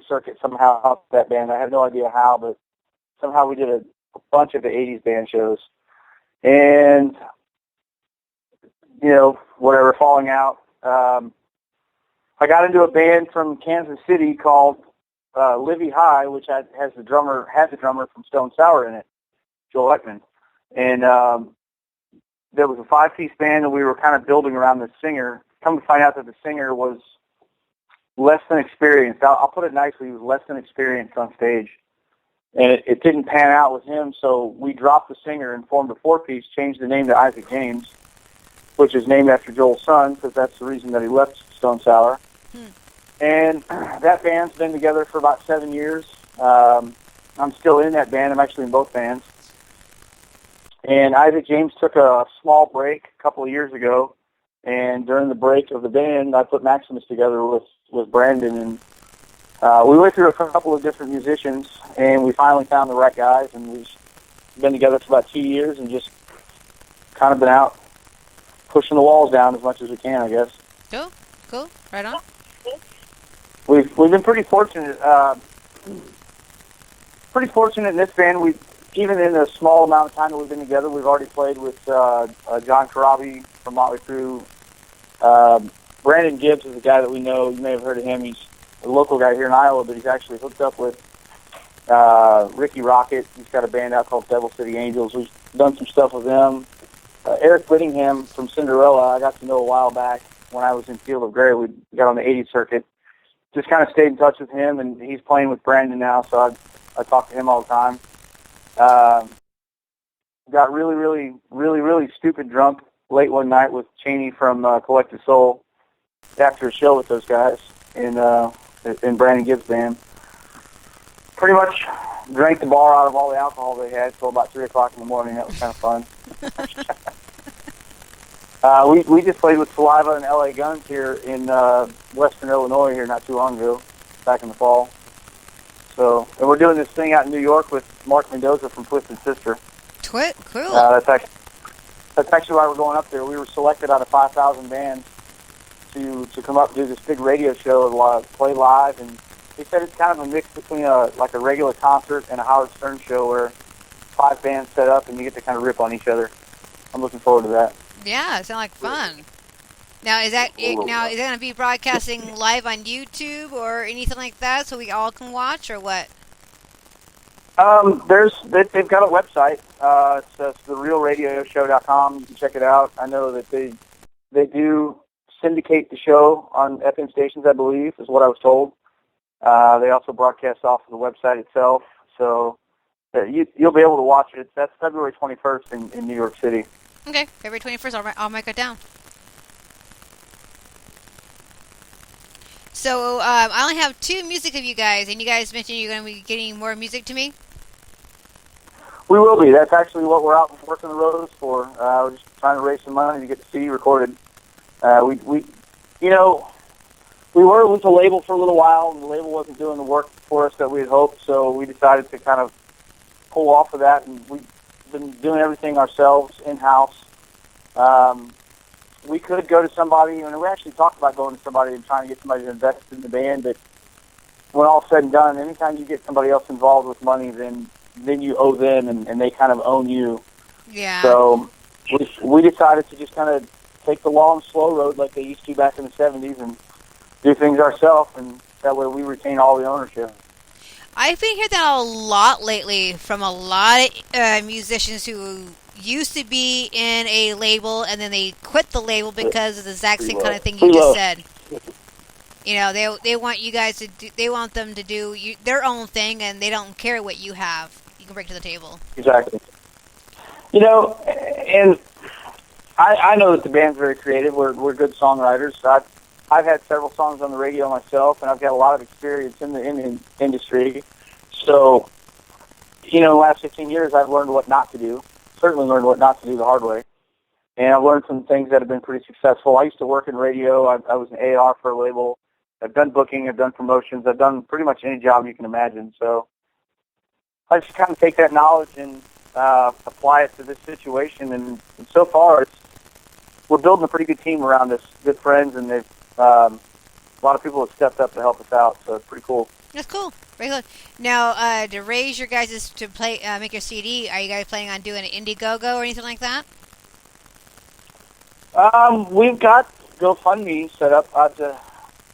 circuit somehow out that band. I have no idea how, but somehow we did a bunch of the 80s band shows. And, whatever, falling out. I got into a band from Kansas City called Livy High, which had the drummer from Stone Sour in it, Joel Ekman. And there was a 5-piece band, and we were kind of building around the singer. Come to find out that the singer was less than experienced. I'll put it nicely, he was less than experienced on stage. And it didn't pan out with him, so we dropped the singer and formed a 4-piece, changed the name to Isaac James, which is named after Joel's son, because that's the reason that he left Stone Sour. And that band's been together for about 7 years. I'm still in that band. I'm actually in both bands. And Isaac James took a small break a couple of years ago, and during the break of the band, I put Maximus together with Brandon, and we went through a couple of different musicians, and we finally found the right guys, and we've been together for about 2 years and just kind of been out pushing the walls down as much as we can, I guess. Cool. Right on. We've been pretty fortunate. In this band. Even in the small amount of time that we've been together, we've already played with John Corabi from Motley Crue. Brandon Gibbs is a guy that we know. You may have heard of him. He's a local guy here in Iowa, but he's actually hooked up with Ricky Rocket. He's got a band out called Devil City Angels. We've done some stuff with them. Eric Whittingham from Cinderella, I got to know a while back when I was in Field of Grey. We got on the 80s circuit. Just kind of stayed in touch with him, and he's playing with Brandon now, so I talk to him all the time. Got really stupid drunk late one night with Cheney from Collective Soul after a show with those guys in Brandon Gibbs' band. Pretty much drank the bar out of all the alcohol they had until about 3 o'clock in the morning. That was kind of fun. We just played with Saliva and LA Guns here in Western Illinois here not too long ago, back in the fall. So, and we're doing this thing out in New York with Mark Mendoza from Twisted Sister. Cool. That's actually why we're going up there. We were selected out of 5,000 bands to come up and do this big radio show, play live, and he said it's kind of a mix between a regular concert and a Howard Stern show where 5 bands set up and you get to kind of rip on each other. I'm looking forward to that. Yeah, it sounds like fun. Now, is that going to be broadcasting live on YouTube or anything like that so we all can watch, or what? They've got a website. It's therealradioshow.com. You can check it out. I know that they do syndicate the show on FM stations, I believe, is what I was told. They also broadcast off of the website itself, so you'll be able to watch it. That's February 21st in New York City. Okay, February 21st. I'll mark it down. So I only have 2 music of you guys, and you guys mentioned you're going to be getting more music to me? We will be. That's actually what we're out working the roads for. We're just trying to raise some money to get the CD recorded. We were with the label for a little while, and the label wasn't doing the work for us that we had hoped, so we decided to kind of pull off of that, and we've been doing everything ourselves in-house. We could go to somebody, and we actually talked about going to somebody and trying to get somebody to invest in the band, but when all's said and done, anytime you get somebody else involved with money, then you owe them, and they kind of own you. Yeah. So we decided to just kind of take the long, slow road like they used to back in the 70s and do things ourselves, and that way we retain all the ownership. I've been hearing that a lot lately from a lot of musicians who used to be in a label and then they quit the label because of the exact same kind of thing you just said. You know, they want you guys to do, they want them to do their own thing, and they don't care what you have. You can bring to the table. Exactly. You know, and I know that the band's very creative. We're good songwriters. I've had several songs on the radio myself, and I've got a lot of experience in the industry. So, you know, in the last 15 years, I've learned what not to do. Certainly learned what not to do the hard way. And I've learned some things that have been pretty successful. I used to work in radio. I was an AR for a label. I've done booking. I've done promotions. I've done pretty much any job you can imagine. So I just kind of take that knowledge and apply it to this situation. And so far, we're building a pretty good team around us, good friends, and they've a lot of people have stepped up to help us out. So it's pretty cool. That's cool. Very cool. Now, to raise your guys to play, make your CD, are you guys planning on doing an Indiegogo or anything like that? We've got GoFundMe set up. Do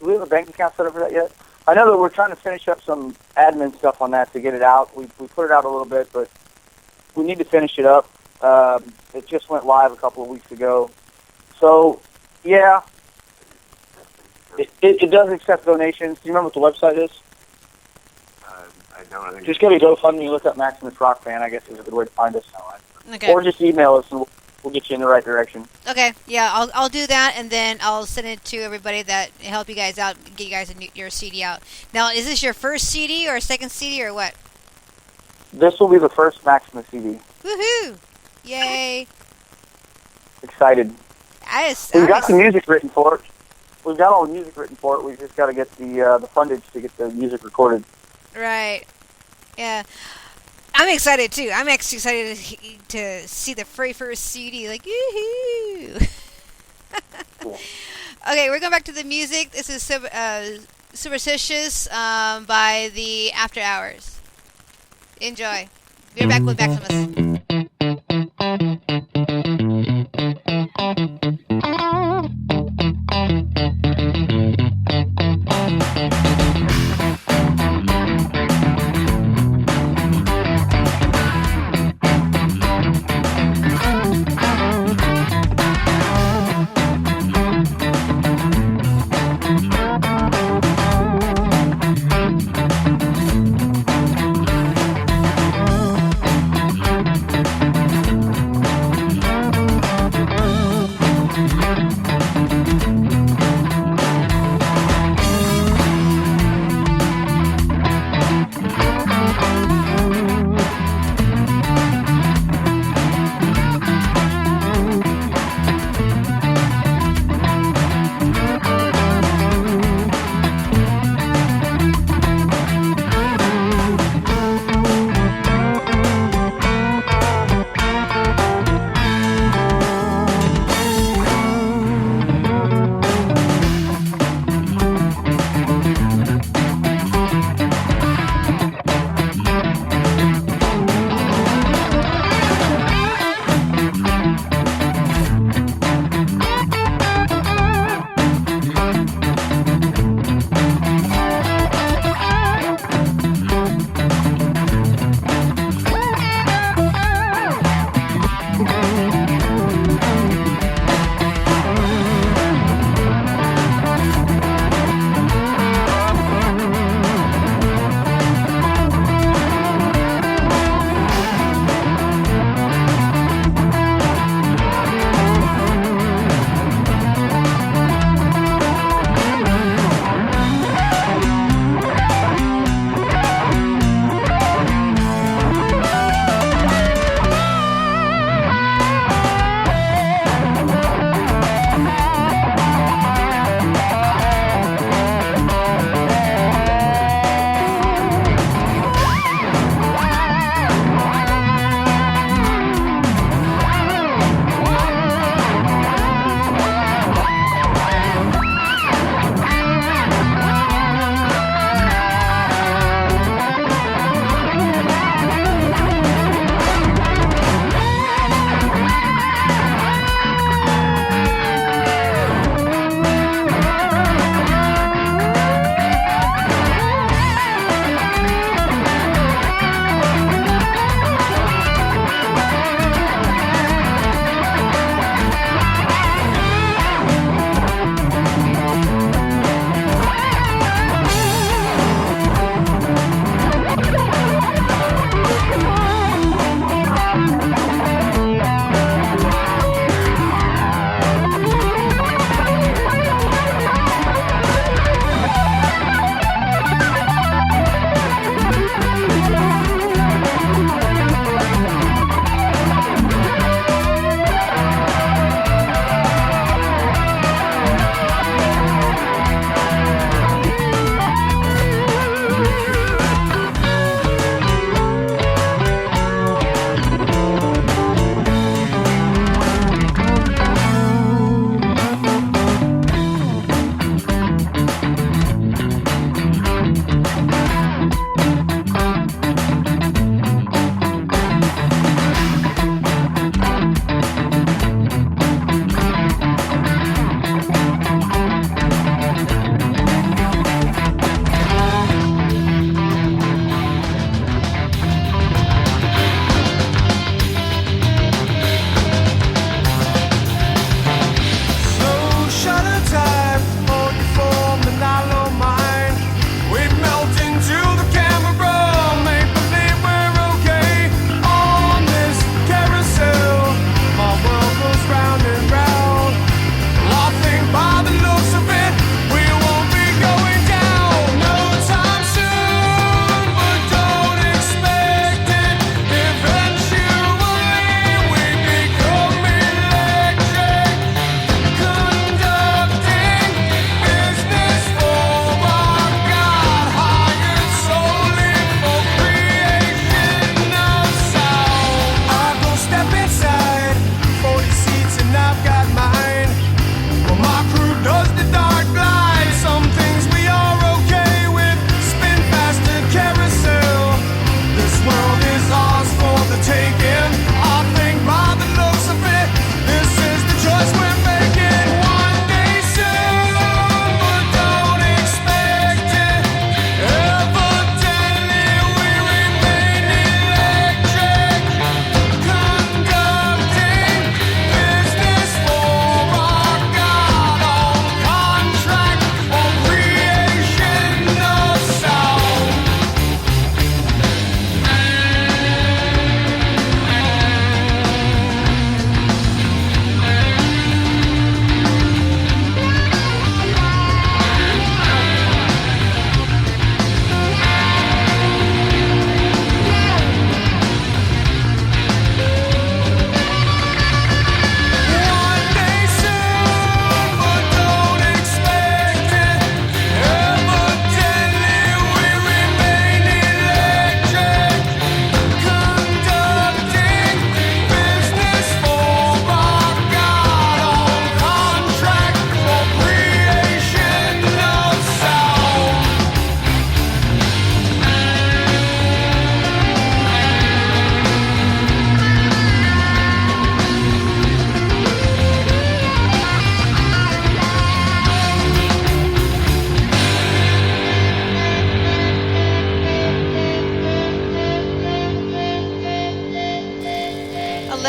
we have a bank account set up for that yet? I know that we're trying to finish up some admin stuff on that to get it out. We put it out a little bit, but we need to finish it up. It just went live a couple of weeks ago. So, yeah, it does accept donations. Do you remember what the website is? I don't. I think just go to GoFundMe, look up Maximus Rock Band, I guess is a good way to find us. Okay. Or just email us and we'll get you in the right direction. Okay, yeah, I'll do that, and then I'll send it to everybody that help you guys out, get you guys your CD out. Now, is this your first CD or second CD or what? This will be the first Maximus CD. Woohoo! Yay! Excited. We've got the music written for it. We've got all the music written for it. We've just got to get the fundage to get the music recorded. Right. Yeah. I'm excited too. I'm actually excited to see the very first CD. Like, yoo-hoo! Cool. Okay, we're going back to the music. This is Superstitious by the After Hours. Enjoy. We're back with Maximus.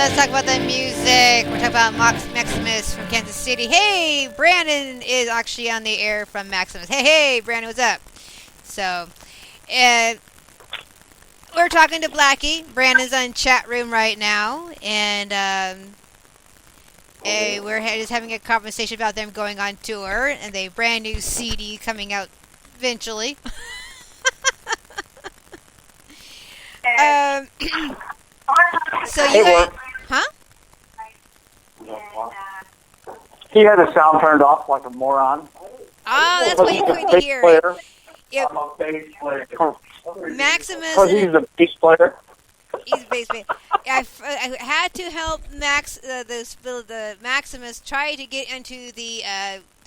let's talk about the music. We're talking about Maximus from Kansas City. Hey, Brandon is actually on the air from Maximus. Hey, Brandon, what's up? So, we're talking to Blackie. Brandon's on chat room right now, and we're just having a conversation about them going on tour and a brand new CD coming out eventually. So you guys, huh? He had the sound turned off like a moron. Oh, that's what you're going to hear. Yep. I'm a bass player. Maximus. Oh, he's a bass player. He's a bass player. I had to help the Maximus try to get into the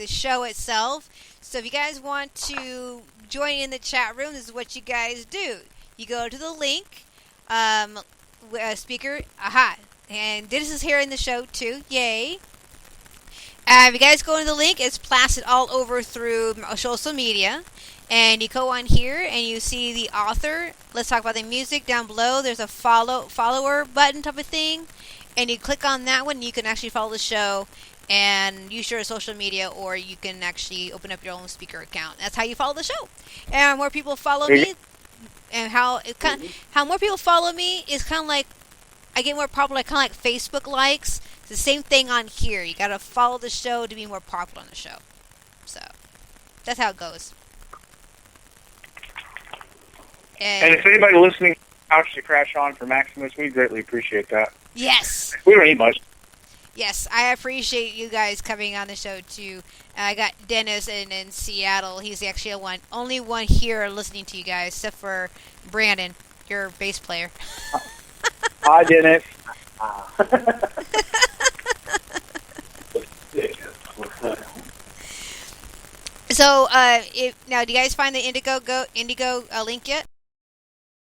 show itself. So if you guys want to join in the chat room, this is what you guys do. You go to the link, speaker, and this is here in the show too. Yay! If you guys go to the link, it's plastered all over through social media. And you go on here and you see the author. Let's talk about the music down below. There's a follower button type of thing. And you click on that one, you can actually follow the show and use your social media, or you can actually open up your own speaker account. That's how you follow the show. And more people follow me, and how more people follow me is kind of like I get more popular, kind of like Facebook likes. It's the same thing on here. You got to follow the show to be more popular on the show. So that's how it goes. And if anybody listening couch to crash on for Maximus, we greatly appreciate that. Yes. We don't need much. Yes, I appreciate you guys coming on the show too. I got Dennis in Seattle. He's actually only one here listening to you guys, except for Brandon, your bass player. Hi, Dennis. So, now, do you guys find the Indigo link yet?